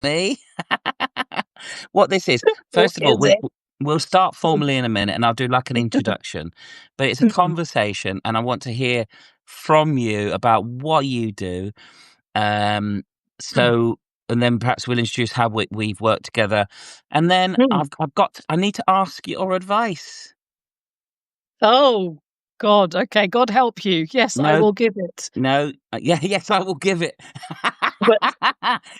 Me? What this is, What first of all, is it? we'll start formally in a minute, and I'll do like an introduction. But it's a Mm. conversation, and I want to hear from you about what you do. Um, Mm. so, and then perhaps we'll introduce how we've worked together, and then Mm. I need to ask your advice. Oh, God. Okay. God help you. Yes, I No, will give it. no, yeah, yes, I will give it. But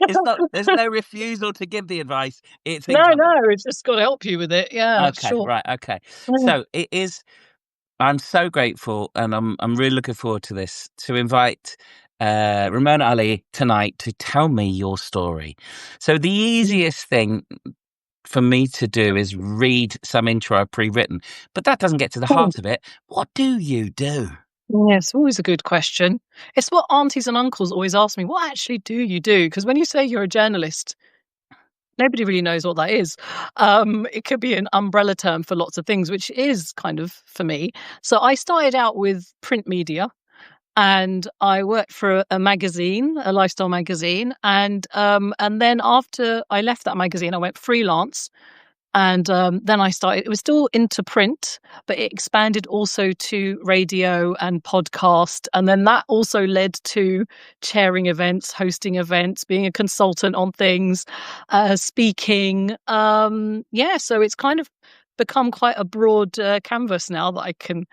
It's not. There's no refusal to give the advice. It's no, incoming. no, it's just got to help you with it. Yeah, Okay, sure. right, okay. Mm. So it is. I'm so grateful, and I'm really looking forward to this, to invite Ramona Ali tonight to tell me your story. So the Mm. easiest thing for me to do is read some intro I've pre-written, but that doesn't get to the Mm. heart of it. What do you do? Yes, always a good question. It's what aunties and uncles always ask me. What actually do you do? Because when you say you're a journalist, nobody really knows what that is. It could be an umbrella term for lots of things, which is kind of for me. So I started out with print media. And I worked for a magazine, a lifestyle magazine, and then after I left that magazine, I went freelance, and then I started. It was still into print, but it expanded also to radio and podcast, and then that also led to chairing events, hosting events, being a consultant on things, speaking. Yeah, so it's kind of become quite a broad canvas now that I can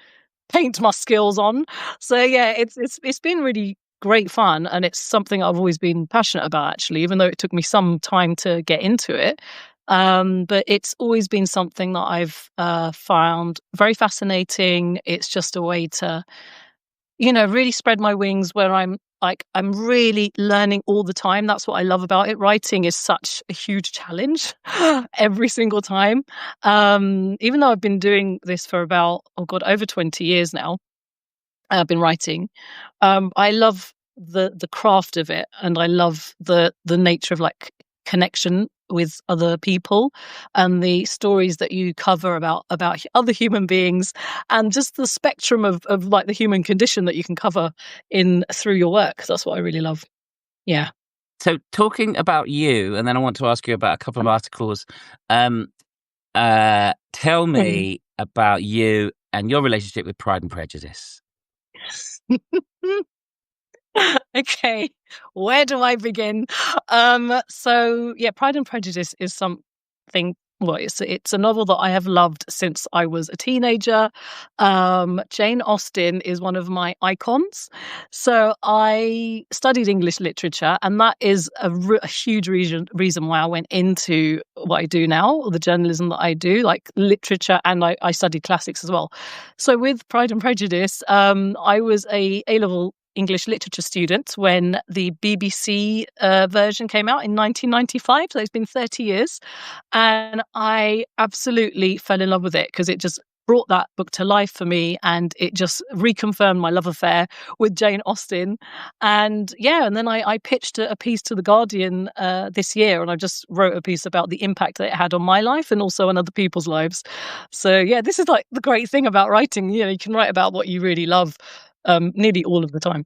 paint my skills on. So yeah, it's been really great fun, and it's something I've always been passionate about actually, even though it took me some time to get into it. But it's always been something that I've found very fascinating. It's just a way to really spread my wings where I'm really learning all the time. That's what I love about it. Writing is such a huge challenge every single time. Even though I've been doing this for about, oh God, over 20 years now, I've been writing. I love the craft of it, and I love the nature of like connection with other people and the stories that you cover about other human beings, and just the spectrum of like the human condition that you can cover in through your work. That's what I really love. Yeah. So talking about you, and then I want to ask you about a couple of articles. Um, Tell Mm. me about you and your relationship with Pride and Prejudice. Okay, where do I begin? So yeah, Pride and Prejudice is something. Well, it's a novel that I have loved since I was a teenager. Jane Austen is one of my icons. So I studied English literature, and that is a huge reason why I went into what I do now, or the journalism that I do, like literature, and I studied classics as well. So with Pride and Prejudice, I was a A-level English literature student when the BBC version came out in 1995. So it's been 30 years. And I absolutely fell in love with it because it just brought that book to life for me, and it just reconfirmed my love affair with Jane Austen. And yeah, and then I pitched a piece to The Guardian this year, and I just wrote a piece about the impact that it had on my life and also on other people's lives. So yeah, this is like the great thing about writing. You can write about what you really love nearly all of the time.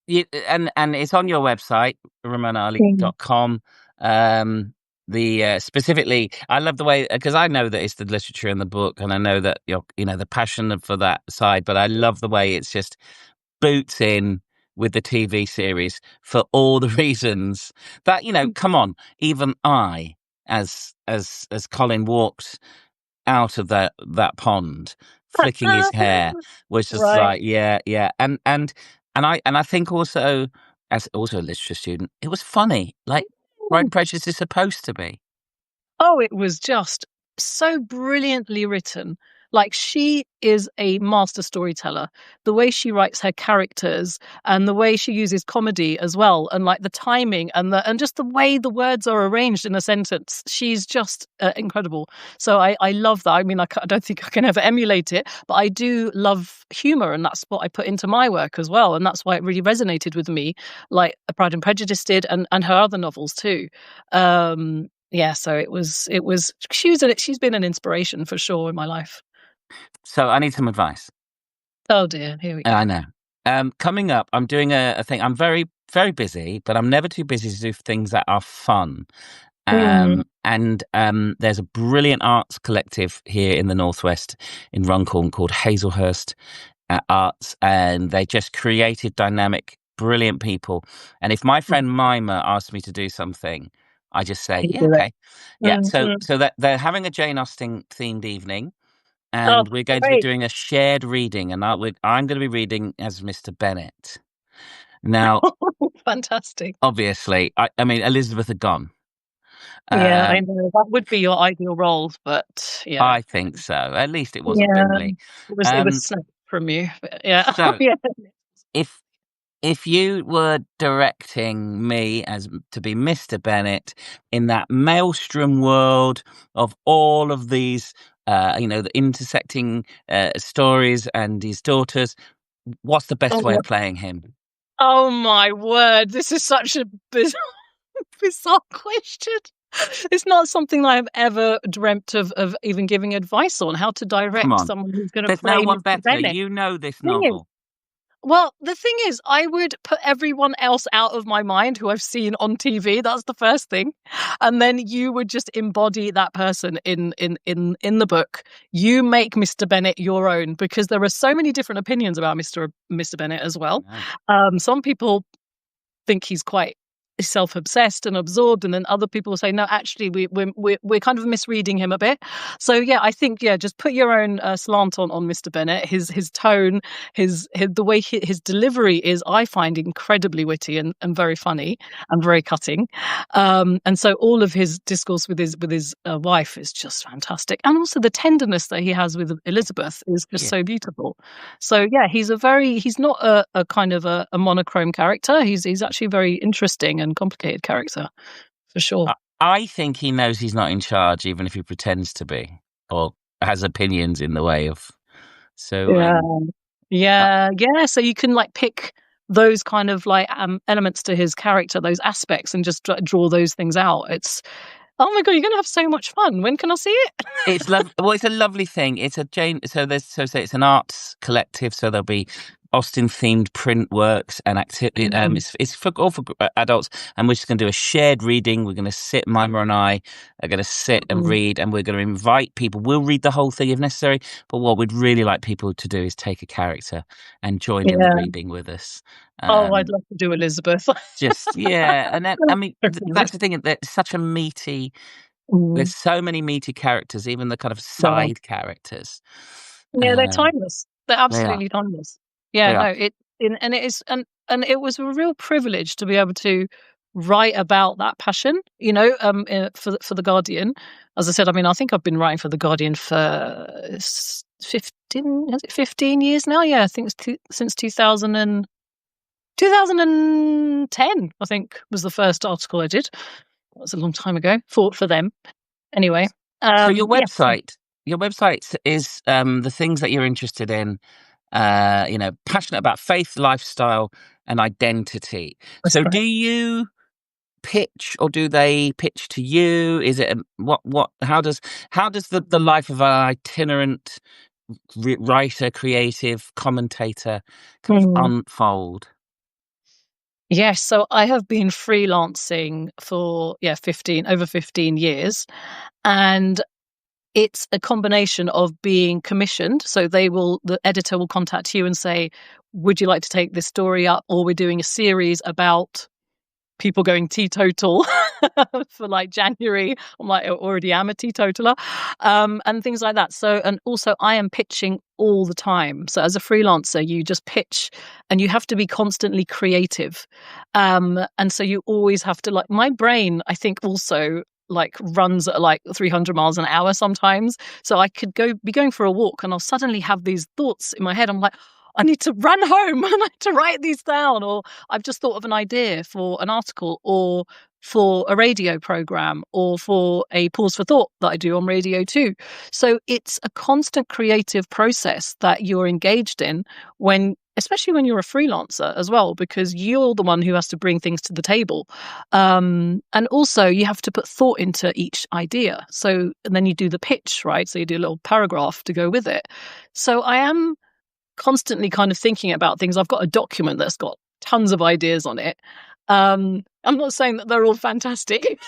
And it's on your website, Mm. ramonaali.com. The specifically, I love the way, because I know that it's the literature in the book, and I know that the passion for that side, but I love the way it's just boots in with the TV series for all the reasons that come on, even I, as Colin walked out of that pond, flicking his hair, was just Right. like, yeah, yeah. And I think also, as also a literature student, it was funny. Like Pride and Prejudice is supposed to be. Oh, it was just so brilliantly written. Like, she is a master storyteller. The way she writes her characters and the way she uses comedy as well, and like the timing and just the way the words are arranged in a sentence. She's just incredible. So I love that. I mean, I don't think I can ever emulate it, but I do love humor, and that's what I put into my work as well. And that's why it really resonated with me, like Pride and Prejudice did, and her other novels too. Yeah, so she's been an inspiration for sure in my life. So I need some advice. Oh dear, here we go. I know. Coming up, I'm doing a thing. I'm very, very busy, but I'm never too busy to do things that are fun. Mm. And there's a brilliant arts collective here in the Northwest in Runcorn called Hazelhurst Arts, and they just created dynamic, brilliant people. And if my friend Mima asks me to do something, I just say, You yeah, do it. okay. Yeah. So, Mm. so that they're having a Jane Austen themed evening, Oh, and we're going to be great. doing a shared reading, and I'm going to be reading as Mr. Bennet. Now, Fantastic. obviously, I mean, Elizabeth had gone. Yeah, I Um, know. That would be your ideal role, but yeah. I think so. At least it wasn't Yeah. Bingley. It was Um, snatched from you. But yeah. so Yeah. if if you were directing me as to be Mr. Bennet in that maelstrom world of all of these, the intersecting stories and his daughters, what's the best way Oh, of playing him? oh my word. This is such a bizarre question. It's not something I've ever dreamt of even giving advice on how to Come direct on, someone who's going to there's no play one Mr. better. Bennet. You know this Thing is, novel. well, the thing is, I would put everyone else out of my mind who I've seen on TV. That's the first thing, and then you would just embody that person in the book. You make Mr. Bennet your own because there are so many different opinions about Mr. Bennet as well. No. Some people think he's quite self-obsessed and absorbed, and then other people say no, actually we're kind of misreading him a bit. So yeah, I think just put your own slant on Mr. Bennet. His tone, his the way his delivery is, I find, incredibly witty and very funny and very cutting. And so all of his discourse with his wife is just fantastic, and also the tenderness that he has with Elizabeth is just Yeah. so beautiful. So yeah, he's not a kind of a monochrome character. He's actually a very interesting and complicated character for sure. I think he knows he's not in charge, even if he pretends to be or has opinions in the way of. So, Yeah, uh, yeah. So you can like pick those kind of like elements to his character, those aspects, and just draw those things out. It's oh my god, you're gonna have so much fun. When can I see it? it's well, it's a lovely thing. It's a Jane. So there's say it's an arts collective. So there'll be Austen themed print works and activity. Mm, It's for all for adults, and we're just going to do a shared reading. We're going to sit. Mima and I are going to sit and mm, read, and we're going to invite people. We'll read the whole thing if necessary. But what we'd really like people to do is take a character and join in the yeah. reading with us. Oh, I'd Um, love to do Elizabeth. just yeah, and then I mean that's the thing. There's such a meaty. Mm, There's so many meaty characters, even the kind of wow. side characters. Yeah, they're Um, timeless. They're they are. absolutely timeless. Yeah, They are. no, and it is and it was a real privilege to be able to write about that passion, for the Guardian. As I said, I mean, I think I've been writing for the Guardian for 15, is it 15 years now? Yeah, I think it's since 2010, I think was the first article I did. That was a long time ago for them. Anyway, So yes. your website is the things that you're interested in. Passionate about faith, lifestyle, and identity. That's So, do right. you pitch, or do they pitch to you? Is it what? How does the life of an itinerant writer, creative commentator kind of Mm. unfold? Yes, so I have been freelancing for 15 years, and it's a combination of being commissioned. So the editor will contact you and say, "Would you like to take this story up?" Or we're doing a series about people going teetotal for like January. I'm like, I already am a teetotaler, and things like that. So, and also I am pitching all the time. So as a freelancer, you just pitch and you have to be constantly creative. And so you always have to, like, my brain, I think also like runs at like 300 miles an hour sometimes. So I could be going for a walk and I'll suddenly have these thoughts in my head. I'm like, I need to run home. I need to write these down, or I've just thought of an idea for an article or for a radio program or for a pause for thought that I do on radio too. So it's a constant creative process that you're engaged in especially when you're a freelancer as well, because you're the one who has to bring things to the table. And also you have to put thought into each idea. And then you do the pitch, right? So you do a little paragraph to go with it. So I am constantly kind of thinking about things. I've got a document that's got tons of ideas on it. I'm not saying that they're all fantastic,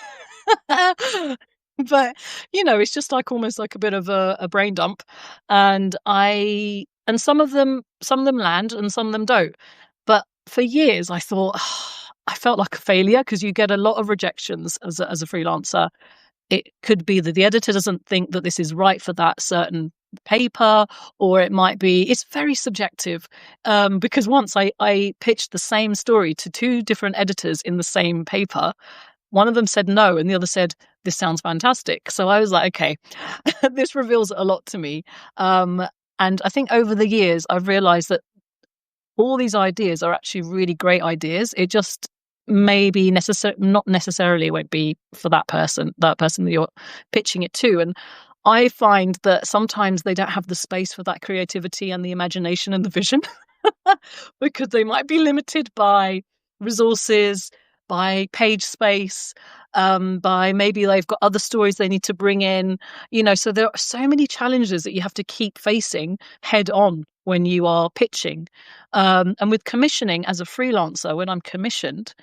but it's just like almost like a bit of a brain dump. And some of them land and some of them don't. But for years, I thought I felt like a failure because you get a lot of rejections as a freelancer. It could be that the editor doesn't think that this is right for that certain paper, or it might be it's very subjective. Because once I pitched the same story to two different editors in the same paper. One of them said no, and the other said, this sounds fantastic. So I was like, okay, this reveals a lot to me. And I think over the years, I've realized that all these ideas are actually really great ideas. It just maybe not necessarily won't be for that person that you're pitching it to. And I find that sometimes they don't have the space for that creativity and the imagination and the vision because they might be limited by resources, by page space, by maybe they've got other stories they need to bring in. So there are so many challenges that you have to keep facing head on when you are pitching. And with commissioning as a freelancer, when I'm commissioned,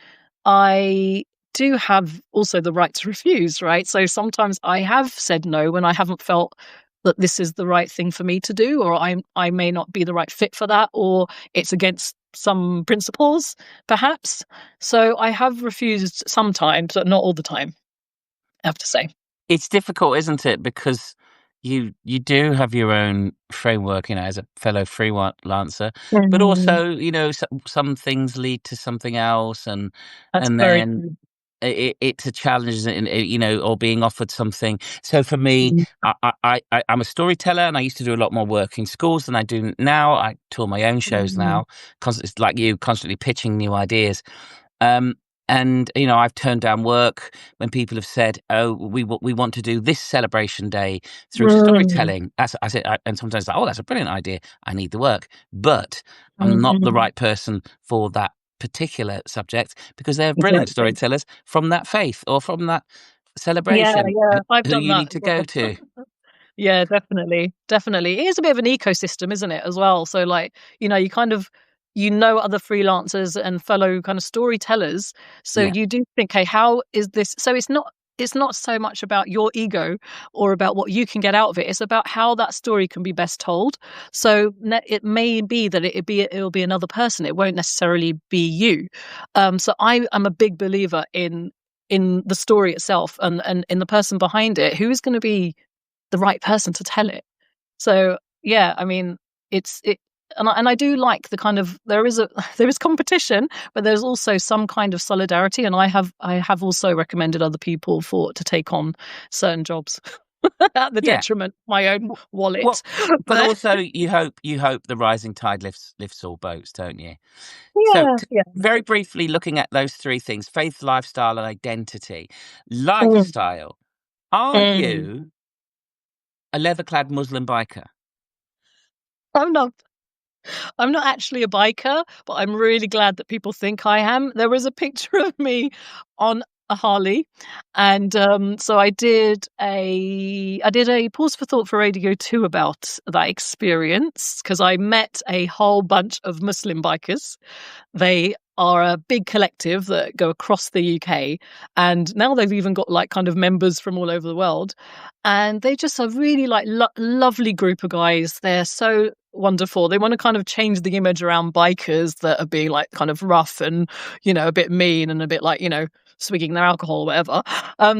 I do have also the right to refuse, right? So sometimes I have said no when I haven't felt that this is the right thing for me to do, or I may not be the right fit for that, or it's against some principles, perhaps. So I have refused sometimes, but not all the time, I have to say. It's difficult, isn't it? Because you do have your own framework, as a fellow freelancer, but Mm, also, some things lead to something else, and that's and very then true. it's a challenge, or being offered something. So for me, Mm, I'm a storyteller, and I used to do a lot more work in schools than I do now. I tour my own shows mm, now, it's like you, constantly pitching new ideas. Um, and I've turned down work when people have said, "Oh, we want to do this celebration day through mm, storytelling." And sometimes like, "Oh, that's a brilliant idea. I need the work, but I'm not the mm. right person for that particular subject because they're brilliant Exactly. storytellers from that faith or from that Yeah, celebration yeah, I've who done you that need as to go well. to." Yeah, definitely, definitely. It is a bit of an ecosystem, isn't it, as well? So, like, you kind of other freelancers and fellow kind of storytellers. So Yeah, you do think, hey, how is this? So it's not so much about your ego or about what you can get out of it. It's about how that story can be best told. So it may be that it'll be another person. It won't necessarily be you. So I am a big believer in the story itself and in the person behind it who is going to be the right person to tell it. So yeah, I mean, it's it, and I do like the kind of there is competition, but there's also some kind of solidarity, and I have also recommended other people to take on certain jobs at the yeah. detriment of my own Well, wallet. but But also you hope the rising tide lifts all boats, don't you? So, yeah, yeah. very briefly, looking at those three things: faith, lifestyle, and identity. Mm, Lifestyle. Are mm. you a leather-clad Muslim biker? I'm not. I'm not actually a biker, but I'm really glad that people think I am. There was a picture of me on a Harley, and so I did a pause for thought for Radio 2 about that experience because I met a whole bunch of Muslim bikers. They are a big collective that go across the UK, and now they've even got like kind of members from all over the world. And they just are really like lovely group of guys. They're so wonderful. They want to kind of change the image around bikers that are being like kind of rough and a bit mean and a bit like swigging their alcohol or whatever.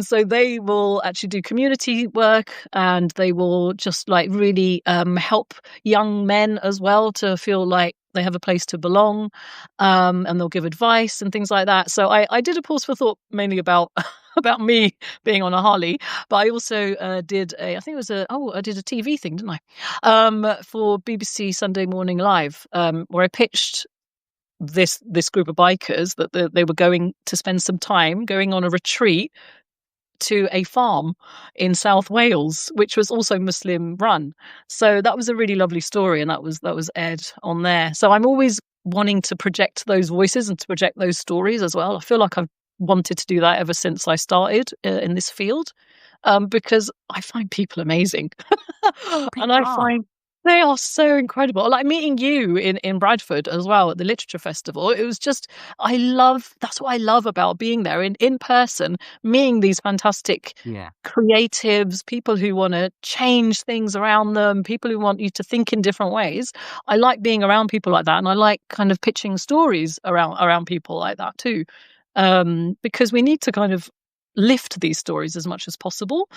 So they will actually do community work, and they will just like really help young men as well to feel like they have a place to belong, and they'll give advice and things like that. So I did a pause for thought mainly about about me being on a Harley, but I also did I think it was I did a TV thing, didn't I? For BBC Sunday Morning Live, where I pitched this group of bikers that they were going to spend some time going on a retreat to a farm in South Wales, which was also Muslim run. So that was a really lovely story, and that was aired on there. So I'm always wanting to project those voices and to project those stories as well. I feel like I've wanted to do that ever since I started in this field, because I find people amazing, and People are. They are so incredible. Like meeting you in Bradford as well at the literature festival. It was just that's what I love about being there in person, meeting these fantastic Yeah. creatives, people who want to change things around them, people who want you to think in different ways. I like being around people like that, and I like kind of pitching stories around people like that too. Because we need to kind of lift these stories as much as possible,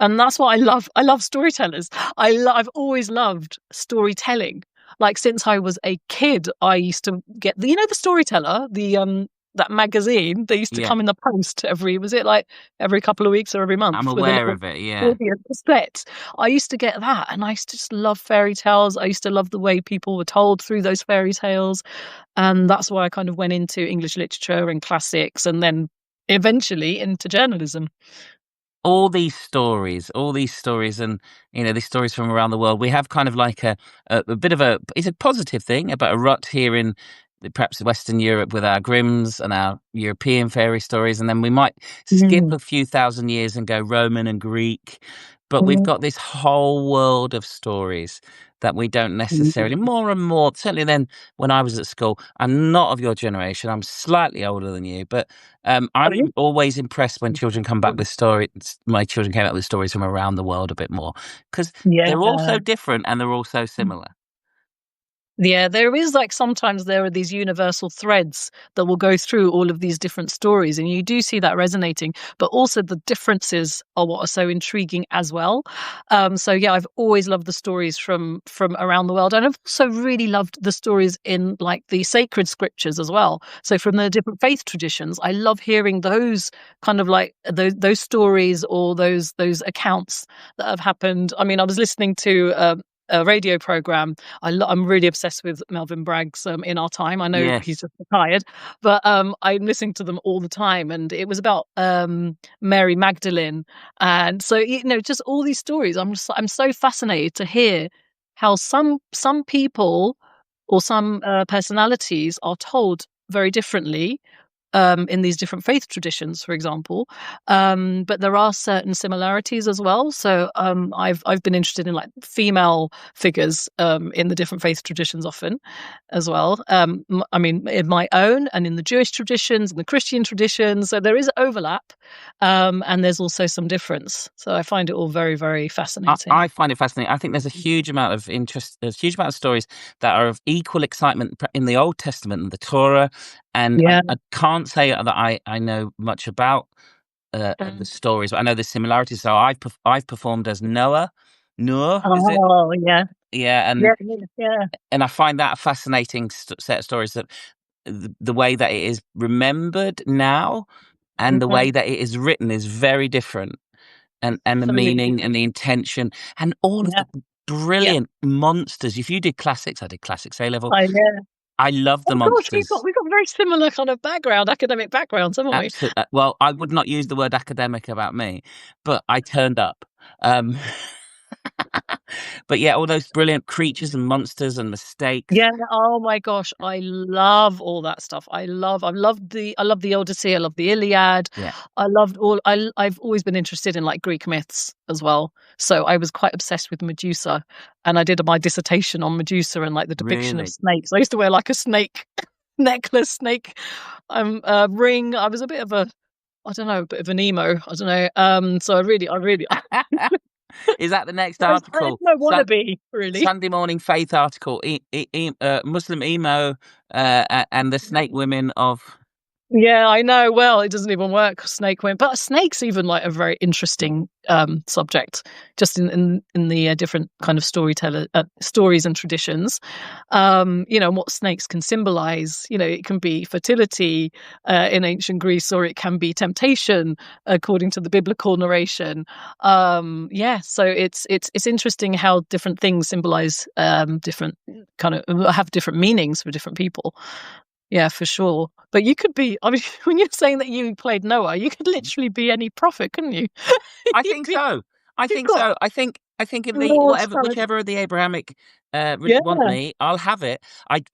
and that's what I love. I love storytellers. I've always loved storytelling. Like since I was a kid, I used to get the Storyteller, the that magazine. They used to Yeah. come in the post was it like every couple of weeks or every I'm month with a aware little of it. Yeah. audio set. I used to get that, and I used to just love fairy tales. I used to love the way people were told through those fairy tales, and that's why I kind of went into English literature and classics, and then eventually into journalism. All these stories, and these stories from around the world. We have kind of like a bit of it's a positive thing about a rut here in perhaps Western Europe with our Grimms and our European fairy stories, and then we might skip Mm. a few thousand years and go Roman and Greek. But we've Mm. got this whole world of stories that we don't necessarily, more and more, certainly then when I was at school. I'm not of your generation. I'm slightly older than you, but I'm always impressed when children come back with stories. My children came up with stories from around the world a bit more because Yeah. they're all so different and they're all so similar. Yeah, there is like sometimes there are these universal threads that will go through all of these different stories, and you do see that resonating, but also the differences are what are so intriguing as well. So yeah, I've always loved the stories from around the world, and I've also really loved the stories in like the sacred scriptures as well. So from the different faith traditions, I love hearing those kind of like those stories or those accounts that have happened. I mean, I was listening to a radio program. I'm really obsessed with Melvin Bragg's In Our Time. I know he's Yes. just retired, but I'm listening to them all the time, and it was about Mary Magdalene, and so just all these stories. I'm so fascinated to hear how some people or some personalities are told very differently in these different faith traditions, for example. But there are certain similarities as well. So I've been interested in like female figures in the different faith traditions often as well. I mean, in my own and in the Jewish traditions and the Christian traditions. So there is overlap, and there's also some difference. So I find it all very, very fascinating. I find it fascinating. I think there's a huge amount of interest, there's a huge amount of stories that are of equal excitement in the Old Testament and the Torah. And Yeah. I can't say that I know much about the stories, but I know the similarities. So I've performed as Noah, is it? Oh, yeah. Yeah, Yeah. Yeah. and I find that a fascinating set of stories that the way that it is remembered now and the Mhm. way that it is written is very different, and the Absolutely. meaning and the intention and all of Yeah. the Yeah. brilliant monsters. If you did classics, I did classics A level. Yeah. I love the Oh gosh, monsters. we've got very similar kind of academic backgrounds, haven't we? Absolutely. Well, I would not use the word academic about me, but I turned up. Um, but yeah, all those brilliant creatures and monsters and mistakes. Yeah. Oh my gosh, I love all that stuff. I love the Odyssey. I love the Iliad. Yeah, I've always been interested in like Greek myths as well. So I was quite obsessed with Medusa, and I did my dissertation on Medusa and like the depiction of really. snakes. I used to wear like a snake necklace, snake ring. I was a bit of a I don't know, a bit of an emo. I don't know. So I really, Is that the next I article? don't want to be really. Sunday Morning Faith article. Muslim emo and the snake women of. Yeah, I know. Well, it doesn't even work. Snake went, but snake's even like a very interesting subject, just in the different kind of storyteller stories and traditions. What snakes can symbolize. It can be fertility in ancient Greece, or it can be temptation, according to the biblical narration. Yeah, so it's interesting how different things symbolize different kind of have different meanings for different people. Yeah, for sure. But you could be, I mean, when you're saying that you played Noah, you could literally be any prophet, couldn't you? I You'd think be, so. I you've think got so. I think if the Lord's whatever kind of, whichever of the Abrahamic really yeah, want me, I'll have it.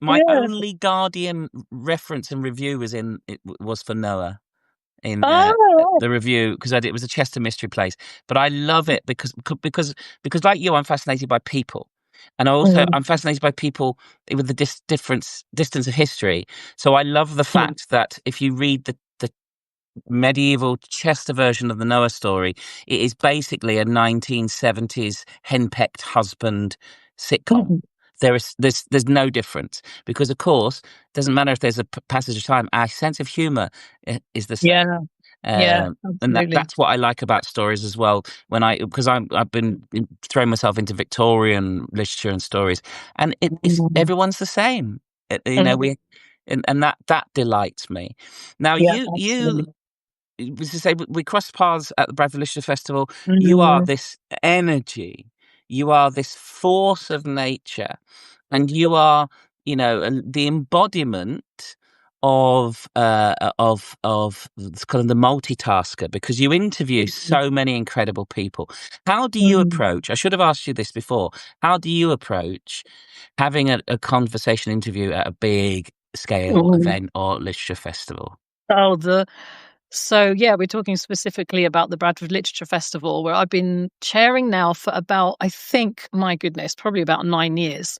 My yeah. only Guardian reference and review was for Noah in Oh, the review because it was a Chester mystery place. But I love it because like you, I'm fascinated by people. And also, Mm, I'm fascinated by people with the difference distance of history. So I love the mm, fact that if you read the medieval Chester version of the Noah story, it is basically a 1970s henpecked husband sitcom. mm. There's no difference because, of course, it doesn't matter if there's a passage of time. Our sense of humor is the same. Yeah, yeah, And absolutely. that's what I like about stories as well. Because I've been throwing myself into Victorian literature and stories, and it's Mm, everyone's the same. mm. We and that delights me. Now Yeah, you absolutely. was to say we crossed paths at the Bradford Literature Festival. You are Mm, this energy. You are this force of nature, and you are, the embodiment of it's kind of the multitasker because you interview mm, so many incredible people. How do you mm, approach? I should have asked you this before. How do you approach having a conversation interview at a big scale mm. event or literature festival? Oh, so yeah, we're talking specifically about the Bradford Literature Festival, where I've been chairing now for about, I think, my goodness, probably about 9 years.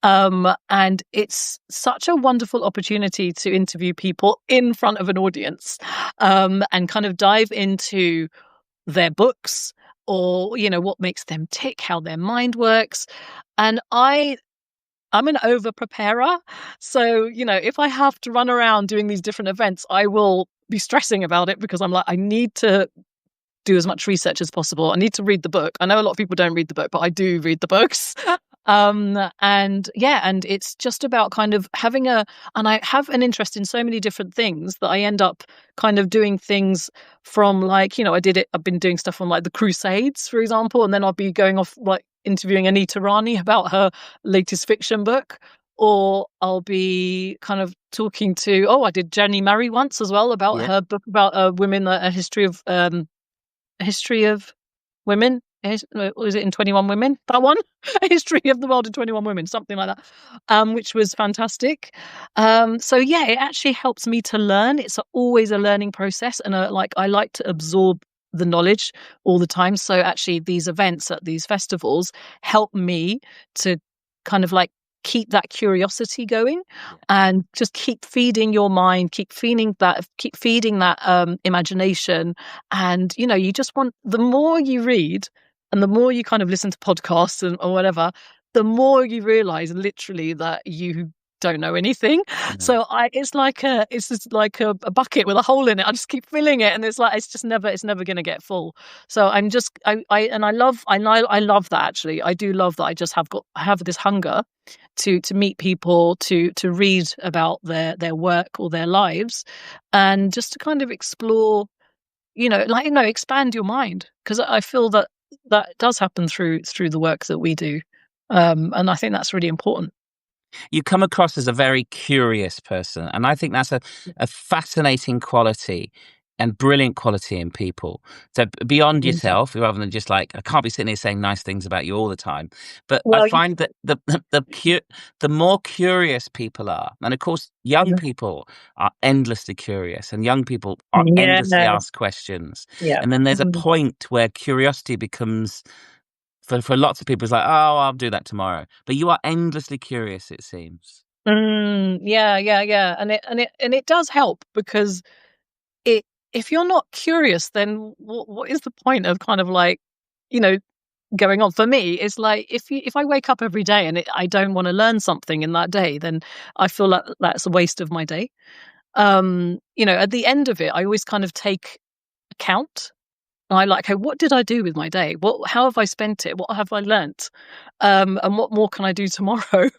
And it's such a wonderful opportunity to interview people in front of an audience, and kind of dive into their books or, what makes them tick, how their mind works. And I'm an over preparer. So, if I have to run around doing these different events, I will be stressing about it because I'm like, I need to do as much research as possible. I need to read the book. I know a lot of people don't read the book, but I do read the books. And yeah, and it's just about kind of and I have an interest in so many different things that I end up kind of doing things from like, I've been doing stuff on like the Crusades, for example, and then I'll be going off like interviewing Anita Rani about her latest fiction book. Or I'll be kind of talking to, I did Jenny Murray once as well about Yeah. her book about women, a history of women. Was it in 21 Women? That one? A history of the world in 21 women, something like that, which was fantastic. So yeah, it actually helps me to learn. It's always a learning process, and I like to absorb the knowledge all the time. So actually, these events at these festivals help me to kind of like keep that curiosity going Yeah. and just keep feeding your mind, keep feeding that imagination. And you just want, the more you read and the more you kind of listen to podcasts or whatever, the more you realize literally that you don't know anything. No. So it's just like a bucket with a hole in it. I just keep filling it, and it's never going to get full. So I love that. Actually, I do love that. I have this hunger to meet people, to read about their work or their lives, and just to kind of explore, expand your mind, because I feel that that does happen through the work that we do, and I think that's really important. You come across as a very curious person, and I think that's a fascinating quality and brilliant quality in people. So beyond Mhm. yourself, rather than just like I can't be sitting here saying nice things about you all the time. But I Well, find that the more curious people are, and of course, young people are endlessly curious, and young people are yeah, endlessly asked questions. yeah, And then there's a mhm. point where curiosity becomes for lots of people, it's like, oh, I'll do that tomorrow. But you are endlessly curious, it seems. Yeah, yeah, yeah, and it does help because it if you're not curious, then what is the point of kind of like, you know going on? For me, it's like if I wake up every day and I don't want to learn something in that day, then I feel like that's a waste of my day. At the end of it, I always kind of take account. I like, okay, what did I do with my day? How have I spent it? What have I learnt? And what more can I do tomorrow?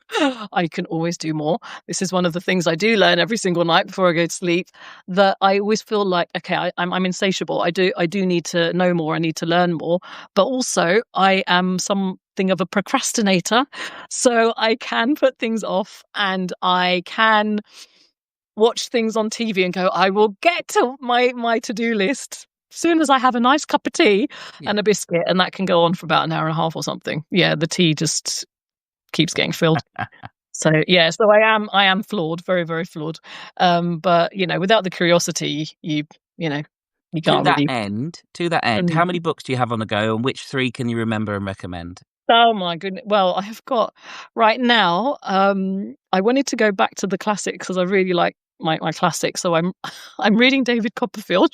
I can always do more. This is one of the things I do learn every single night before I go to sleep. That I always feel like, okay, I'm insatiable. I do need to know more. I need to learn more. But also, I am something of a procrastinator, so I can put things off, and I can watch things on TV and go, I will get to my to-do list as soon as I have a nice cup of tea Yeah. and a biscuit, and that can go on for about an hour and a half or something. Yeah, the tea just keeps getting filled. So yeah, so I am flawed, very, very flawed. But without the curiosity, you know, you To can't that really. end, to that end, how Mm. many books do you have on the go, and which three can you remember and recommend? Oh my goodness. Well, I have got right now, I wanted to go back to the classics because I really like my classics. So I'm I'm reading David Copperfield.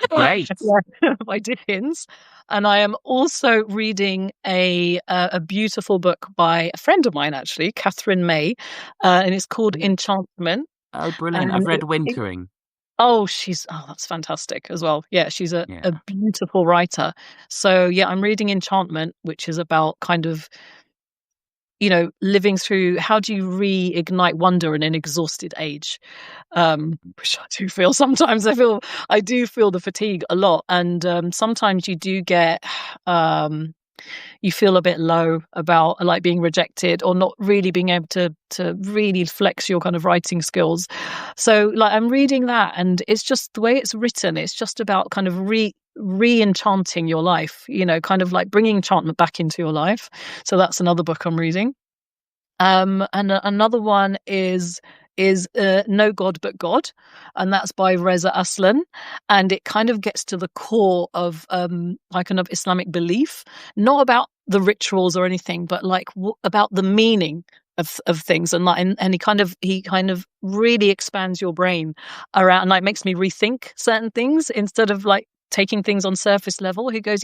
Great. Yeah, by Dickens. And I am also reading a beautiful book by a friend of mine, actually, Catherine May, and it's called Enchantment. Oh, brilliant. I've And read Wintering. that's fantastic as well. Yeah, she's Yeah. a beautiful writer. So yeah, I'm reading Enchantment, which is about kind of, living through how do you reignite wonder in an exhausted age. Which I do feel sometimes. I do feel the fatigue a lot, and sometimes you do get um, you feel a bit low about like being rejected or not really being able to really flex your kind of writing skills. So like I'm reading that, and it's just the way it's written. It's just about kind of re-enchanting your life. Kind of like bringing enchantment back into your life. So that's another book I'm reading. Another one is No God But God, and that's by Reza Aslan, and it kind of gets to the core of like kind of Islamic belief, not about the rituals or anything, but like about the meaning of things, and he kind of really expands your brain around, and like makes me rethink certain things instead of like taking things on surface level. He goes,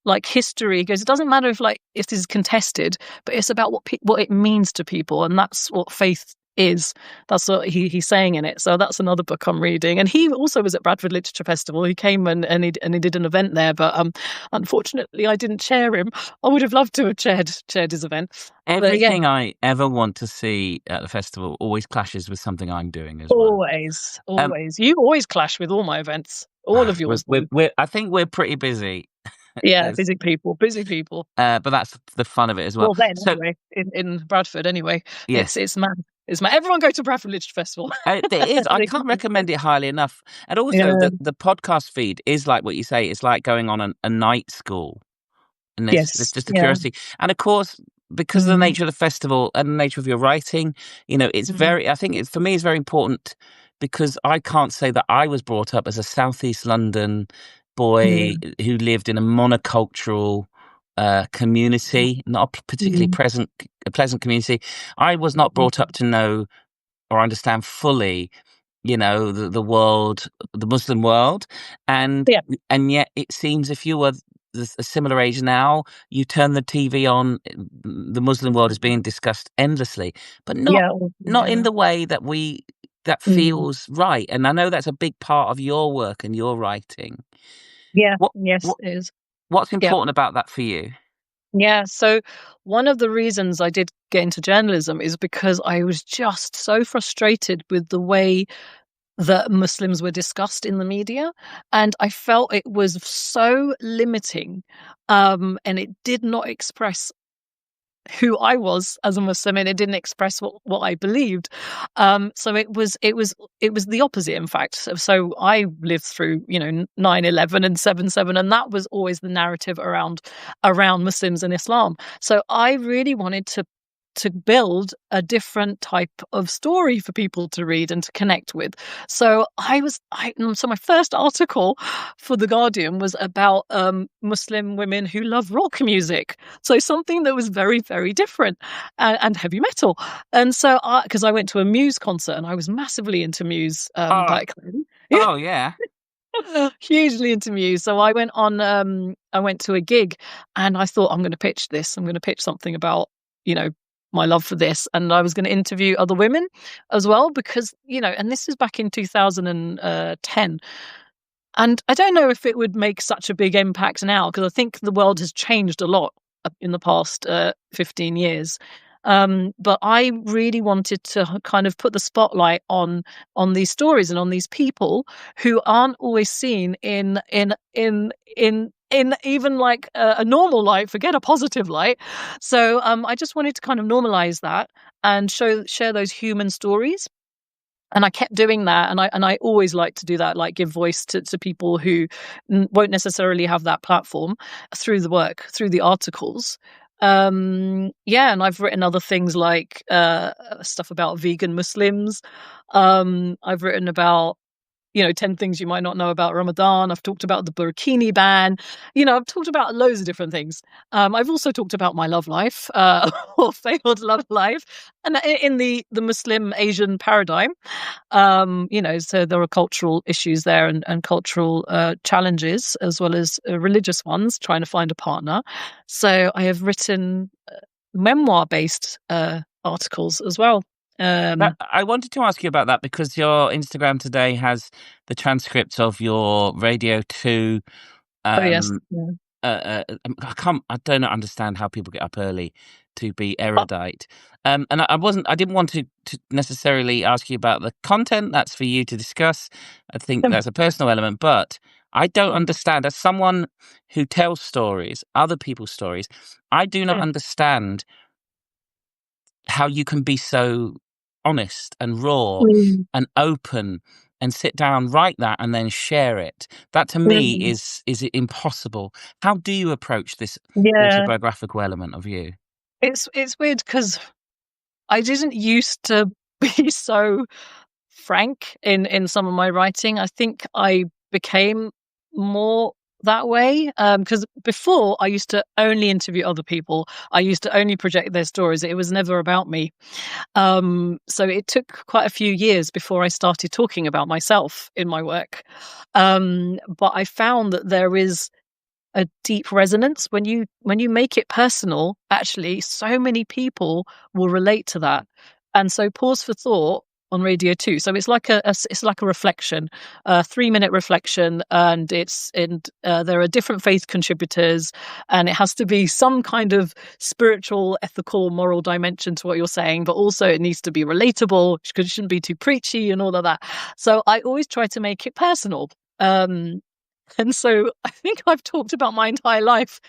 like history. He goes, it doesn't matter if like if this is contested, but it's about what it means to people, and that's what faith is. That's what he's saying in it. So that's another book I'm reading. And he also was at Bradford Literature Festival. He came and he did an event there, but unfortunately I didn't chair him. I would have loved to have chaired his event. But yeah, Everything I ever want to see at the festival always clashes with something I'm doing as well. always, Um, always. You always clash with all my events. All of yours do. I think we're pretty busy, Yeah, as, busy people, busy people. but that's the fun of it as well. Well, then So anyway, in Bradford anyway, it's yes, it's mad. It's mad. Everyone go to Bradford Literature Festival. it is. I They- can't recommend it highly enough. And also, yeah. the podcast feed is like what you say. It's like going on a night school. And there's Yes. just a Yeah. curiosity. And of course, because of the Mm, nature of the festival and the nature of your writing, it's mm, very, I think for me, it's very important because I can't say that I was brought up as a Southeast London boy mm, who lived in a monocultural community, not a particularly mm, a pleasant community. I was not brought up to know or understand fully the world, the Muslim world, and yeah. yet it seems if you were a similar age now, you turn the TV on, the Muslim world is being discussed endlessly, but not Yeah. in Yeah. the way that Mm, feels right. And I know that's a big part of your work and your writing. yeah. What Yes, what it is. what's Yeah. important about that for you? Yeah. So one of the reasons I did get into journalism is because I was just so frustrated with the way that Muslims were discussed in the media, and I felt it was so limiting, and it did not express who I was as a Muslim, and it didn't express what I believed. So it was the opposite, in fact. So I lived through 9/11 and 7/7, and that was always the narrative around Muslims and Islam. So I really wanted to build a different type of story for people to read and to connect with. So so my first article for The Guardian was about Muslim women who love rock music. So something that was very, very different, and heavy metal. And so because I went to a Muse concert and I was massively into Muse Oh, back then. Yeah. oh yeah. Hugely into Muse. So I went to a gig and I thought, I'm going to pitch this. I'm going to pitch something about, you know, my love for this. And I was going to interview other women as well because, and this was back in 2010. And I don't know if it would make such a big impact now because I think the world has changed a lot in the past 15 years. But I really wanted to kind of put the spotlight on these stories and on these people who aren't always seen in even like a normal light, forget a positive light. So I just wanted to kind of normalize that and share those human stories. And I kept doing that, and I always like to do that, like give voice to people who won't necessarily have that platform through the work, through the articles. Yeah, and I've written other things like stuff about vegan Muslims. I've written about 10 things you might not know about Ramadan. I've talked about the burkini ban. I've talked about loads of different things. I've also talked about my love life, or failed love life, and in the Muslim Asian paradigm. So there are cultural issues there, and cultural challenges, as well as religious ones, trying to find a partner. So I have written memoir-based articles as well. I wanted to ask you about that because your Instagram today has the transcripts of your Radio 2. Oh yes. Um, I don't understand how people get up early to be erudite. And I didn't want to necessarily ask you about the content. That's for you to discuss. I think that's a personal element, but I don't understand, as someone who tells stories, other people's stories, I do not understand how you can be so honest and raw Mm. and open and sit down, write that, and then share it. That to me Mm. is impossible. How do you approach this Yeah, autobiographical element of you? it's weird because I didn't used to be so frank in some of my writing. I think I became more that way because before I used to only interview other people. I used to only project their stories. It was never about me. So it took quite a few years before I started talking about myself in my work. But I found that there is a deep resonance when you make it personal. Actually, so many people will relate to that. And so pause for thought on Radio 2, so it's like it's like a reflection, a 3-minute reflection, and there are different faith contributors, and it has to be some kind of spiritual, ethical, moral dimension to what you're saying, but also it needs to be relatable because it shouldn't be too preachy and all of that. So I always try to make it personal. And so I think I've talked about my entire life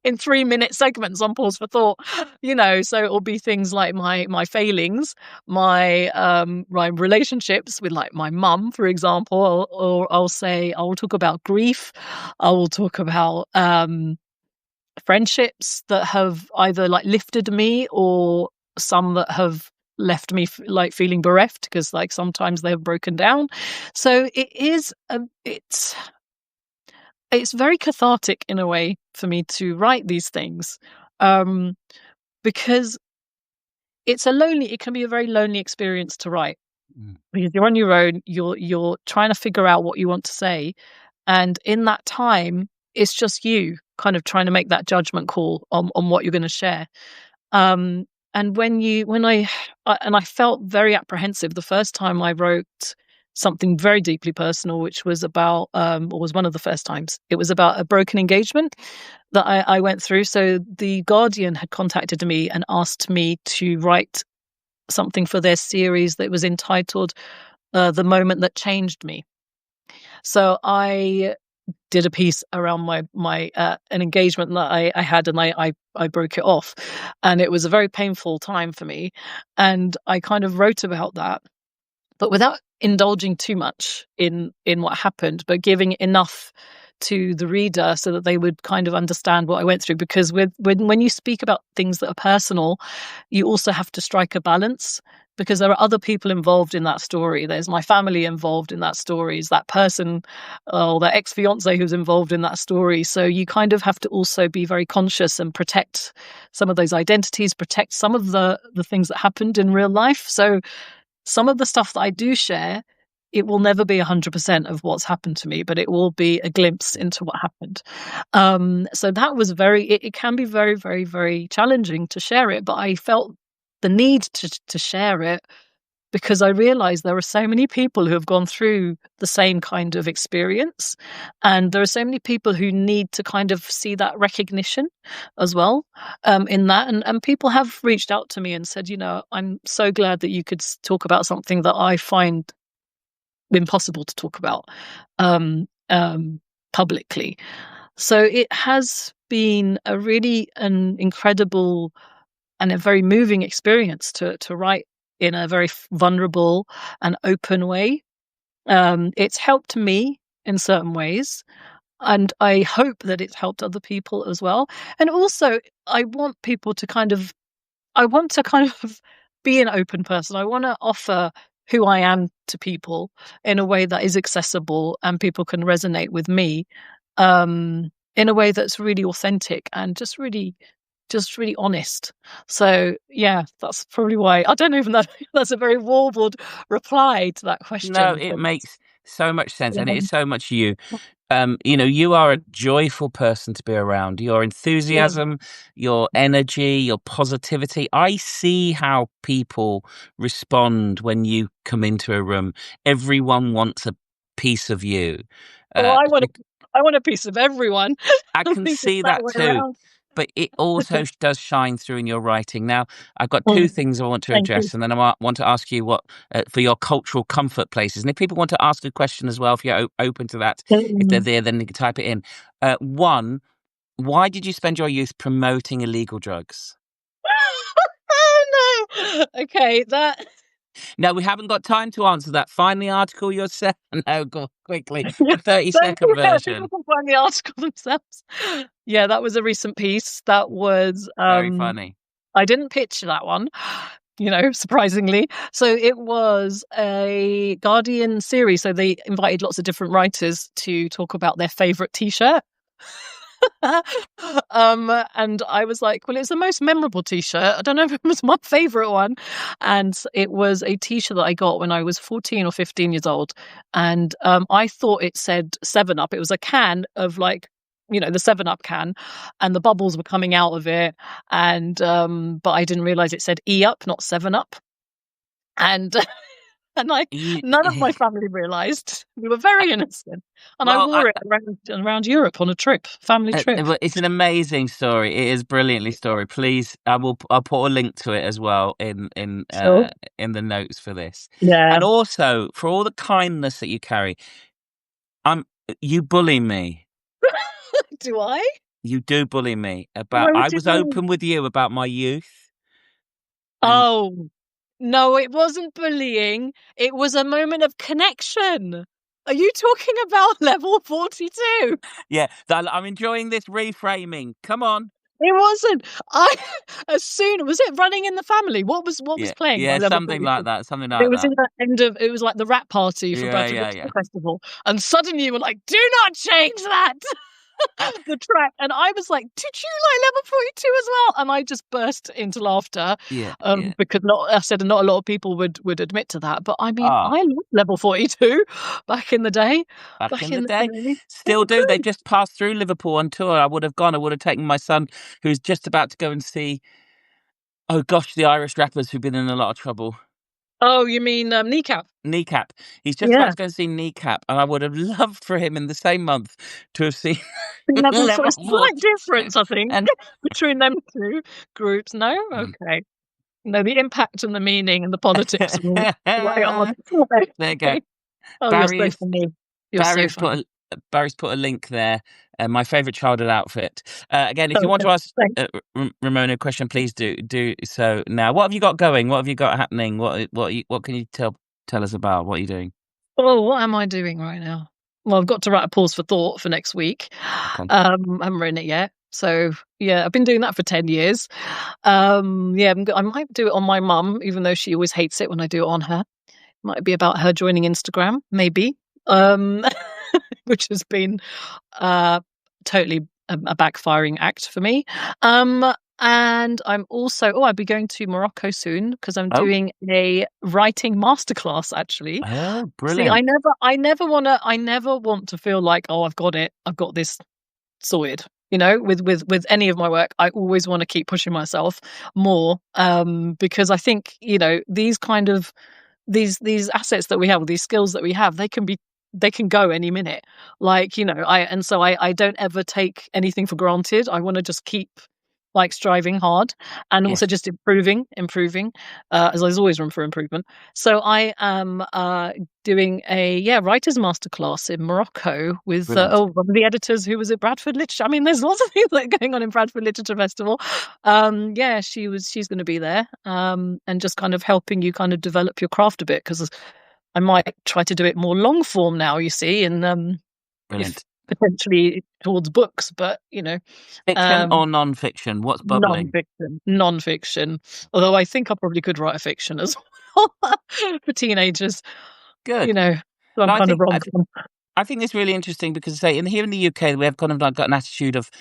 in 3-minute segments on Pause for Thought. So it will be things like my failings, my relationships with, like, my mum, for example, or I will talk about grief. I will talk about friendships that have either, like, lifted me, or some that have left me like feeling bereft, because, like, sometimes they have broken down. So it's very cathartic in a way for me to write these things, um, because it can be a very lonely experience to write, Mm. because you're on your own, you're trying to figure out what you want to say, and in that time, it's just you kind of trying to make that judgment call on what you're going to share. Um, and I felt very apprehensive the first time I wrote something very deeply personal, which was about, or was one of the first times, it was about a broken engagement that I went through. So the Guardian had contacted me and asked me to write something for their series that was entitled "The Moment That Changed Me." So I did a piece around my an engagement that I had, and I broke it off, and it was a very painful time for me, and I kind of wrote about that, but without indulging too much in what happened, but giving enough to the reader so that they would kind of understand what I went through. Because when you speak about things that are personal, you also have to strike a balance, because there are other people involved in that story. There's my family involved in that story. Is that person, or that ex-fiance who's involved in that story. So you kind of have to also be very conscious and protect some of those identities, protect some of the things that happened in real life. So some of the stuff that I do share, it will never be 100% of what's happened to me, but it will be a glimpse into what happened. So that was it can be very, very, very challenging to share it, but I felt the need to share it, because I realized there are so many people who have gone through the same kind of experience. And there are so many people who need to kind of see that recognition as well, in that. And people have reached out to me and said, I'm so glad that you could talk about something that I find impossible to talk about um, publicly. So it has been an incredible and a very moving experience to write in a very vulnerable and open way. It's helped me in certain ways, and I hope that it's helped other people as well. And also, I want people to kind of, I want to kind of be an open person. I want to offer who I am to people in a way that is accessible and people can resonate with me, in a way that's really authentic and just really honest. So yeah, that's probably why. I don't even know. That's a very warbled reply to that No, question, it but makes so much sense, and it is yeah, so much you. You are a joyful person to be around. Your yeah. enthusiasm, your energy, your positivity. I see how people respond when you come into a room. Everyone wants a piece of you. Well, Uh, I want a piece of everyone. I I can think it's see that that way too, around. but it also does shine through in your writing. Now, I've got two Mm, things I want to thank you. address, and then want to ask you what for your cultural comfort places. And if people want to ask a question as well, if you're open to that, if they're Mm. there, then you can type it in. One, why did you spend your youth promoting illegal drugs? Oh no. Okay, that No, we haven't got time to answer that. Find the article yourself. No, go quickly. yeah, The 30 thank second you. Yeah, people version. can find the article themselves. Yeah, that was a recent piece. That was Very funny. I didn't pitch that one, surprisingly. So it was a Guardian series. So they invited lots of different writers to talk about their favorite t-shirt. And I was like, well, it's the most memorable t-shirt. I don't know if it was my favorite one. And it was a t-shirt that I got when I was 14 or 15 years old. And I thought it said 7 Up. It was a can of like, the 7 Up can, and the bubbles were coming out of it. And but I didn't realize it said E Up, not 7 Up. And and I You, none of my family realized. We were very innocent. And I well, wore it around Europe on a trip, family trip. well, it's an amazing story. It is brilliantly story. Please, I'll put a link to it as well Sure. in the notes for this. Yeah. And also for all the kindness that you carry, I'm you bully me. Do I? You do bully me about. Why I would you was do? open with you about my youth, and Oh, no, it wasn't bullying. It was a moment of connection. Are you talking about level 42? yeah, I'm enjoying this reframing. Come on, It wasn't. I as soon was it running in the family? What was yeah, playing by yeah, level something like 42? that, something It like was that. in the end of it was like the rap party for Yeah, Bradford yeah, Literature yeah. Festival. And suddenly you were like, do not change that. Uh, The track. And I was like, did you like level 42 as well? And I just burst into laughter. yeah, yeah. Because not I said not a lot of people would admit to that. But I mean, Ah, I loved level 42 back in the day. back Back in the in the day. day. It Still was do. They good. just passed through Liverpool on tour. I would have gone. I would have taken my son, who's just about to go and see, oh gosh, the Irish rappers who've been in a lot of trouble. Oh, you mean Kneecap? Kneecap. He's just about Yeah. to go and see Kneecap, and I would have loved for him in the same month to have seen Level four. Level It's a slight 42. difference, I think, And between them two groups. No? Mm. Okay. No, the impact and the meaning and the politics are all right on. there you go. Okay. Oh, you're so Barry funny. You're so Barry's funny. Barry's put a link there. My favourite childhood outfit. Again, if you want Okay. to ask Thanks. Ramona a question, please do so now. What have you got going? What have you got happening? What can you tell us about? What are you doing? Oh, what am I doing right now? Well, I've got to write a pause for thought for next week. Okay. I haven't written it yet. So yeah, I've been doing that for 10 years. Yeah, I might do it on my mum, even though she always hates it when I do it on her. Might be about her joining Instagram, maybe. Um, which has been uh totally a backfiring act for me. And I'm also I'll be going to Morocco soon because I'm Oh, doing a writing masterclass actually. oh, See, brilliant. I never want to feel like, oh, I've got it. I've got this sorted. With any of my work, I always want to keep pushing myself more. Because I think, these kind of these assets that we have, these skills that we have, they can go any minute. Like, I don't ever take anything for granted. I want to just keep like striving hard and also Yes, just improving, as there's always room for improvement. So I am doing a writers masterclass in Morocco with brilliant. one of the editors who was at Bradford Literature. I mean, there's lots of things that are going on in Bradford Literature Festival. Yeah, she's going to be there, and just kind of helping you kind of develop your craft a bit because I might try to do it more long form now. You see, and if Brilliant. potentially towards books, but Fiction um, or non-fiction? What's bubbling? non-fiction. Although I think I probably could write a fiction as well. for teenagers, Good. some No, kind of rom-com. I think it's really interesting because say here in the UK we have kind of like got an attitude of,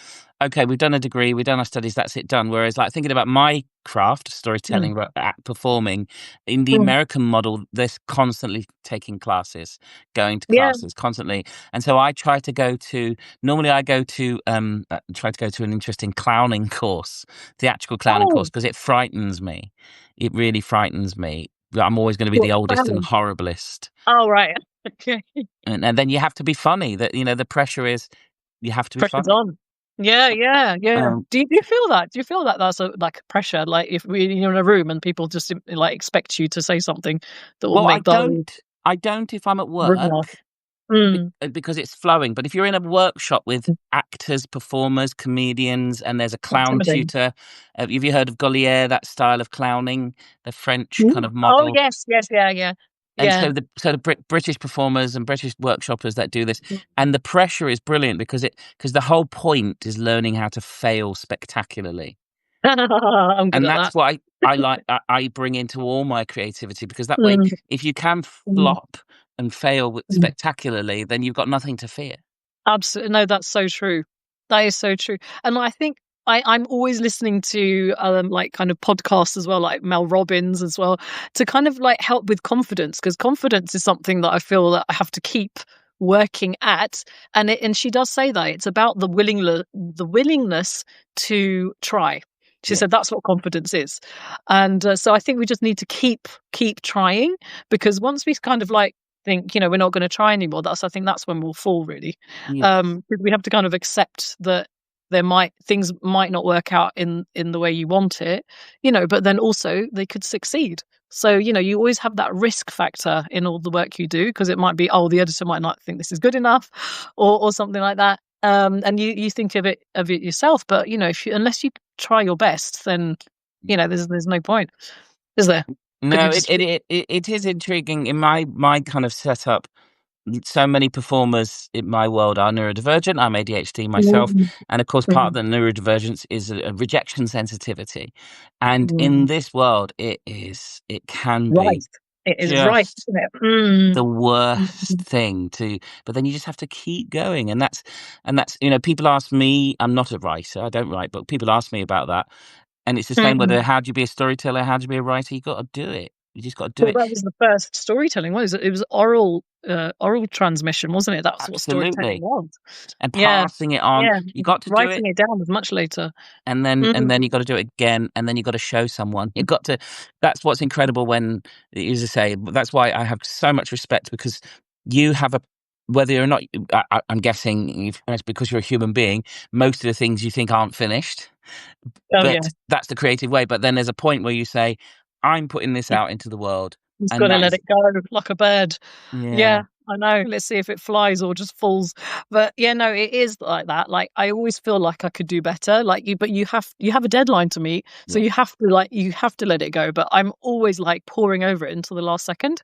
okay, we've done a degree, we've done our studies, that's it, done. Whereas like thinking about my craft, Mm, storytelling, performing in the mm. American model, they're constantly taking classes, going to Yeah. classes constantly, and so I try to go to. Normally, I go to try to go to an interesting clowning course, theatrical clowning course, Oh, because it frightens me. It really frightens me. I'm always going to be what the oldest and clown? horriblest. Oh, right. Okay. And then you have to be funny. That the pressure is you have to be Pressure's funny. on. Yeah, yeah, yeah. Um, Do you feel that? Do you feel that that's like a pressure? Like if you're in a room and people just like expect you to say something that will well, make the whole I don't if I'm at room laugh. work Mm. because it's flowing. But if you're in a workshop with actors, performers, comedians, and there's a clown Intimidating. tutor, have you heard of Goliath? That style of clowning, the French Mm. kind of Oh, model. yes, yes, yeah, yeah. And Yeah. so the British performers and British workshoppers that do this, Mm. and the pressure is brilliant because the whole point is learning how to fail spectacularly. I'm good And at that's that. what I like I bring into all my creativity because that way, Mm, if you can mm, flop and fail mm. spectacularly, then you've got nothing to fear. Absolutely. No, that's so true. That is so true. And I think I'm always listening to like kind of podcasts as well, like Mel Robbins as well, to kind of like help with confidence, because confidence is something that I feel that I have to keep working at. And she does say that it's about the willingness to try. She Yeah. said that's what confidence is. And so I think we just need to keep trying, because once we kind of like think, we're not going to try anymore, I think that's when we'll fall, really. Yes. Because we have to kind of accept that things might not work out in the way you want it, but then also they could succeed. So, you always have that risk factor in all the work you do, because it might be, oh, the editor might not think this is good enough, or something like that. And you think of it yourself, but unless you try your best, then there's no point, is there? Could you No, just it is intriguing in my kind of setup. So many performers in my world are neurodivergent. I'm ADHD myself, Mm, and of course, part of mm, the neurodivergence is a rejection sensitivity. And in mm. this world, it can Right. be It is right, just isn't it? Mm. the worst Mm. thing to, but then you just have to keep going, and that's people ask me. I'm not a writer. I don't write, but people ask me about that, and it's the same whether Mm. how do you be a storyteller, how do you be a writer. You got to do it. You just got to do Well, it. that was the first storytelling, was it? It was oral transmission, wasn't it? That's what storytelling Absolutely. was. And Yeah, passing it on. yeah. You got to do it, Writing it down was much later. and then Mm. you got to do it again, and then you got to show someone. You got to. That's what's incredible when, as I say, that's why I have so much respect because you have a. Whether or not, I'm guessing, it's because you're a human being. Most of the things you think aren't finished, Oh, but yeah. that's the creative way. But then there's a point where you say, "I'm putting this You out into the world," just and gotta that let is, it go like a bird. yeah, Yeah, I know. Let's see if it flies or just falls. But yeah, no, it is like that. Like I always feel like I could do better. Like but you have a deadline to meet, so yeah, you have to let it go. But I'm always like pouring over it until the last second.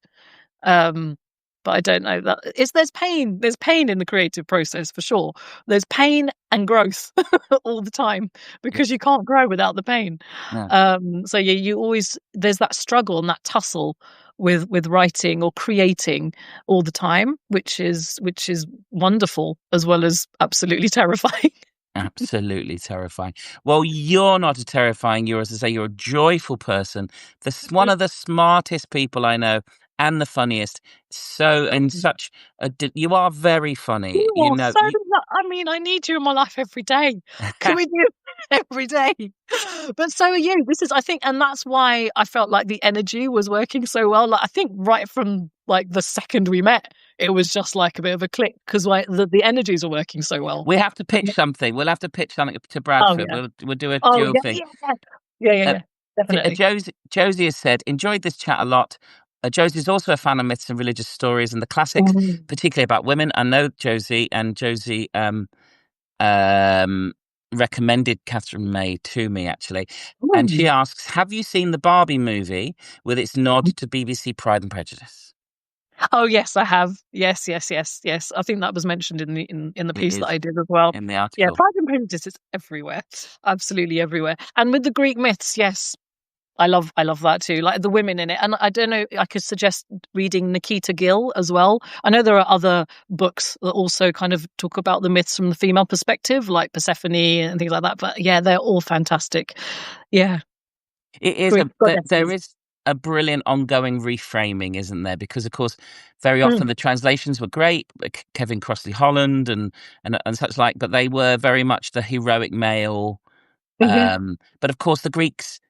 Um, but I don't know that there's pain. There's pain in the creative process for sure. There's pain and growth all the time, yeah, because you can't grow without the pain. no, So yeah, you always there's that struggle and that tussle with writing or creating all the time, which is wonderful as well as absolutely terrifying. absolutely terrifying. Well, you're not a terrifying. You're, as I say, you're a joyful person. One of the smartest people I know, and the funniest. So, in such you are very funny. You are so I mean, I need you in my life every day. Can we do every day? But so are you. This is I think and that's why I felt like the energy was working so well. Like I think right from like the second we met, it was just like a bit of a click, because like the energies are working so well. we have to pitch something. We'll have to pitch something to Oh Bradford. yeah. We'll do a Oh dual yeah, thing. yeah. Yeah, yeah, Uh, yeah. Definitely. Josie has said, enjoyed this chat a lot. Josie is also a fan of myths and religious stories and the classics, Mm. particularly about women. I know Josie, and Josie um, recommended Catherine May to me, actually. And she Mm. asks, have you seen the Barbie movie with its nod to BBC Pride and Prejudice? Oh yes, I have. Yes, yes, yes, yes. I think that was mentioned in the It piece that is I did as well. in the Yeah, article. Pride and Prejudice is everywhere, absolutely everywhere. And with the Greek myths, yes, I love that too. Like the women in it, and I don't know. I could suggest reading Nikita Gill as well. I know there are other books that also kind of talk about the myths from the female perspective, like Persephone and things like that. But yeah, they're all fantastic. Yeah, It is Greek there goddesses. is a brilliant ongoing reframing, isn't there? Because of course, very Mm. often the translations were great, Kevin Crossley Holland and such like, but they were very much the heroic male. Yeah. But of course, the Greeks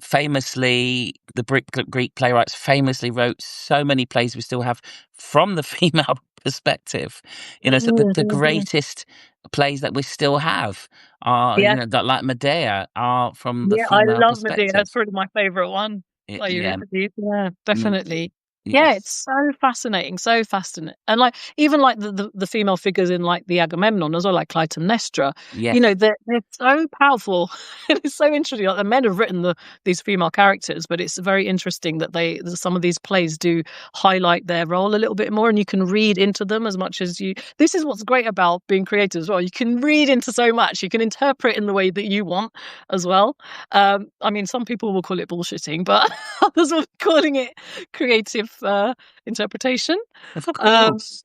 famously, the Greek playwrights famously wrote so many plays we still have from the female perspective. You know, so the greatest plays that we still have are, Yeah, that like Medea are from the yeah, I female love Medea. perspective. That's probably my favorite one. Like Yeah, Euripides. Yeah, mm, definitely. Yeah, it's yes, so fascinating, so fascinating. And like even like the female figures in like the Agamemnon as well, like Clytemnestra, yes. they're so powerful. And it's so interesting. Like the men have written these female characters, but it's very interesting that some of these plays do highlight their role a little bit more, and you can read into them as much as you. This is what's great about being creative as well. You can read into so much. You can interpret in the way that you want as well. I mean, some people will call it bullshitting, but others will be calling it creative interpretation. Of Um, course.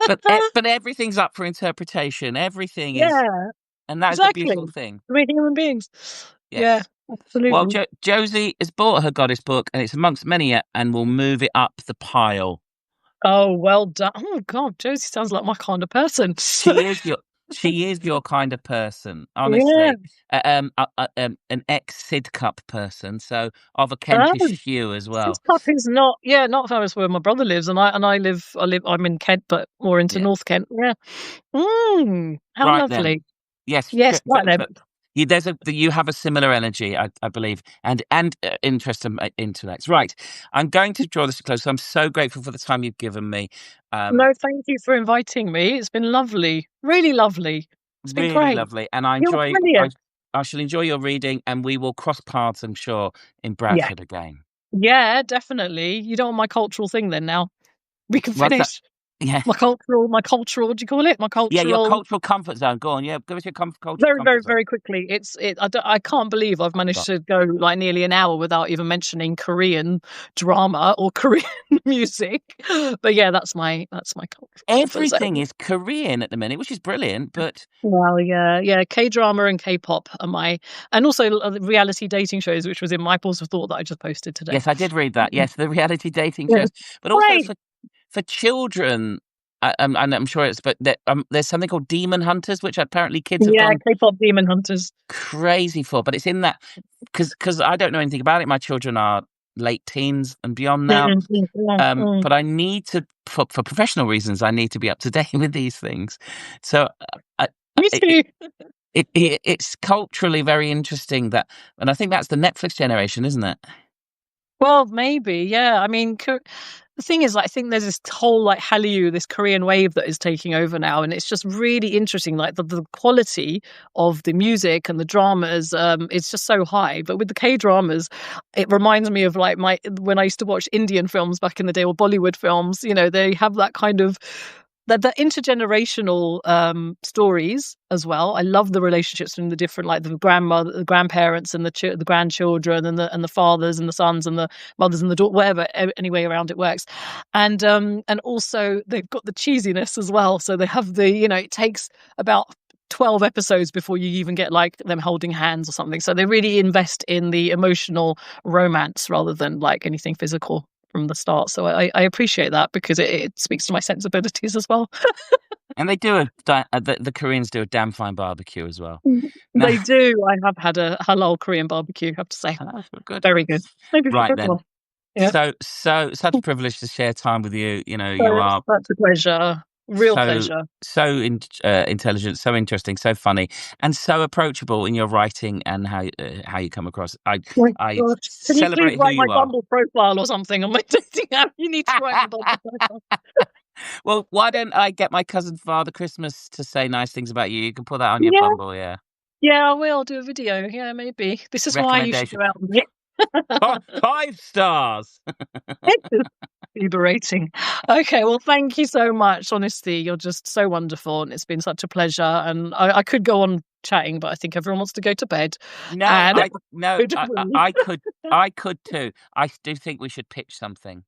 But everything's up for interpretation. Everything is, yeah, and that is the beautiful exactly. thing. We're human beings. Yeah, Yes. Well, absolutely. Josie has bought her goddess book, and it's amongst many yet, and will move it up the pile. Oh, well done. Oh God, Josie sounds like my kind of person. She is your she is your kind of person, Yeah. honestly. An ex Sid Cup person, so of a Oh, Kentish hue as this well. pub is not far as where my brother lives, and I'm in Kent, but more into Yeah. North Kent. Yeah. How Right then. lovely. Yes. Yes, right then. You have a similar energy, I believe, and interest and intellects. Right. I'm going to draw this to close. So I'm so grateful for the time you've given me. Um, No, thank you for inviting me. It's been lovely. Really lovely. It's been Really great. lovely, and I You're enjoy. I brilliant. I shall enjoy your reading, and we will cross paths, I'm sure, in Yeah. Bradford again. Yeah, definitely. You don't want my cultural thing then now. We can What's that? finish. Yeah, My cultural, what do you call it? My yeah. Your cultural cultural comfort zone. Go on. Yeah, give us your cultural very, very, comfort zone. very quickly. I can't believe I've Oh managed God. to go like nearly an hour without even mentioning Korean drama or Korean music. But yeah, that's my cultural comfort Everything zone. is Korean at the minute, which is brilliant. But Well, yeah, yeah. K-drama and K-pop are and also reality dating shows, which was in my pause of thought that I just posted today. yes, I did read that. Yes, the reality dating Yeah. shows, but also Great. for children. And I'm sure but there's something called Demon Hunters, which apparently kids have Yeah, gone K-pop Demon Hunters. crazy for, but it's in that because I don't know anything about it. My children are late teens and beyond now. Mm, mm, mm, mm. But I need to, for professional reasons, I need to be up to date with these things. So Me too. it's culturally very interesting and I think that's the Netflix generation, isn't it? Well, maybe, yeah. I mean, the thing is, like, I think there's this whole like Hallyu, this Korean wave that is taking over now, and it's just really interesting. Like the quality of the music and the dramas, it's just so high. But with the K dramas, it reminds me of like my when I used to watch Indian films back in the day or Bollywood films. They have that kind of the intergenerational stories as well. I love the relationships from the different, like the grandmother, the grandparents, and the grandchildren, and the fathers and the sons, and the mothers and the daughter, whatever any way around it works. And also they've got the cheesiness as well. So they have it takes about 12 episodes before you even get like them holding hands or something. So they really invest in the emotional romance rather than like anything physical from the start. So I appreciate that because it speaks to my sensibilities as well. And they do the Koreans do a damn fine barbecue as well. Now, They do. I have had a halal Korean barbecue, I have to say. that's good. Very good. Maybe for Right then. football. Yeah. Such a privilege to share time with you. So You are such a pleasure. Real so pleasure. intelligent, so interesting, so funny, and so approachable in your writing and how you come across. My I gosh. Can you please celebrate who write my you are. Bumble profile or something on my dating app? You need to write my Bumble profile. Well, why don't I get my cousin Father Christmas to say nice things about you? You can put that on your Yeah. Bumble, yeah. Yeah, I will do a video. Yeah, maybe. This is why you should Recommendation. go out with me. 5 stars. Liberating. Okay, well, thank you so much. Honestly, you're just so wonderful, and it's been such a pleasure. And I could go on chatting, but I think everyone wants to go to bed. No, And I could too. I do think we should pitch something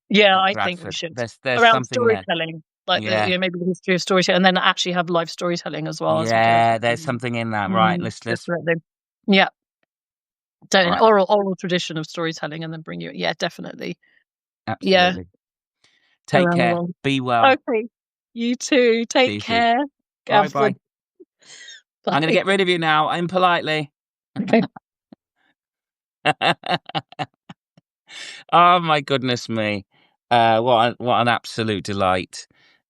yeah, at I think we Bradford. should. There's Around something there. storytelling, like Yeah. maybe the history of storytelling, and then actually have live storytelling as well, as we do have. Yeah, there's something in that. Right, let's Definitely. Yeah. Don't right. oral tradition of storytelling, and then bring you. Yeah, definitely. Yeah, Absolutely. Take around the care. world. Be well. Okay. You too. See Take you soon. care. Bye Gav. bye. I'm gonna Bye. get rid of you now, impolitely. Okay. Oh my goodness me. What an absolute delight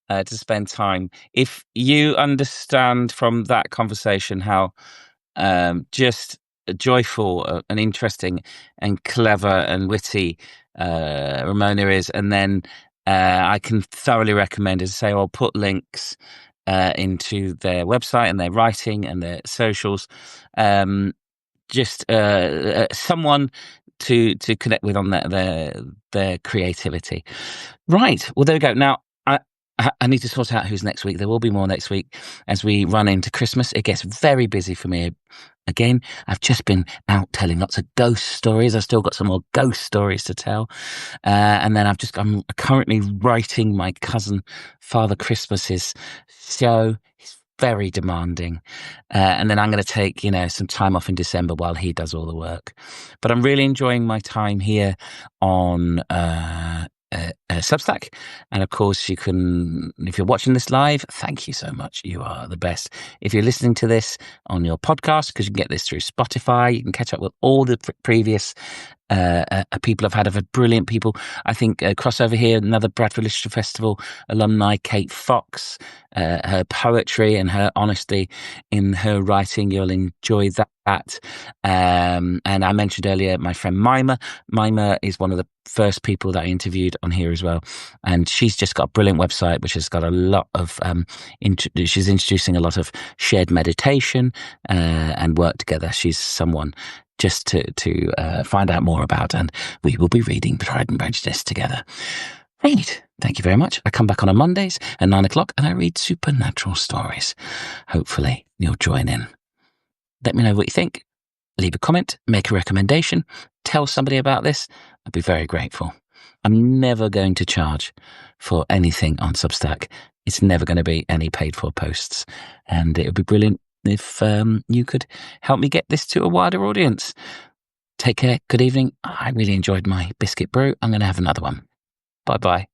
to spend time. If you understand from that conversation how just joyful and interesting and clever and witty Remona is, and then I can thoroughly recommend, as I say, I'll put links into their website and their writing and their socials. Just someone to connect with on their creativity. Right. Well, there we go. Now I need to sort out who's next week. There will be more next week as we run into Christmas. It gets very busy for me again. I've just been out telling lots of ghost stories. I've still got some more ghost stories to tell. And then I'm currently writing my cousin Father Christmas's show. He's very demanding. And then I'm going to take, some time off in December while he does all the work. But I'm really enjoying my time here on Substack. And of course, you can, if you're watching this live, thank you so much. You are the best. If you're listening to this on your podcast, because you can get this through Spotify, you can catch up with all the previous people I've had brilliant people. I think crossover here, another Bradford Literature Festival alumni, Kate Fox, her poetry and her honesty in her writing, you'll enjoy that. And I mentioned earlier my friend Mima. Mima is one of the first people that I interviewed on here as well, and she's just got a brilliant website which has got a lot of she's introducing a lot of shared meditation and work together. She's someone just to find out more about, and we will be reading Pride and Prejudice together. Right, thank you very much. I come back on Mondays at 9:00 and I read supernatural stories. Hopefully you'll join in. Let me know what you think. Leave a comment, make a recommendation, tell somebody about this. I'd be very grateful. I'm never going to charge for anything on Substack. It's never going to be any paid for posts, and it would be brilliant if you could help me get this to a wider audience. Take care. Good evening. I really enjoyed my biscuit brew. I'm going to have another one. Bye-bye.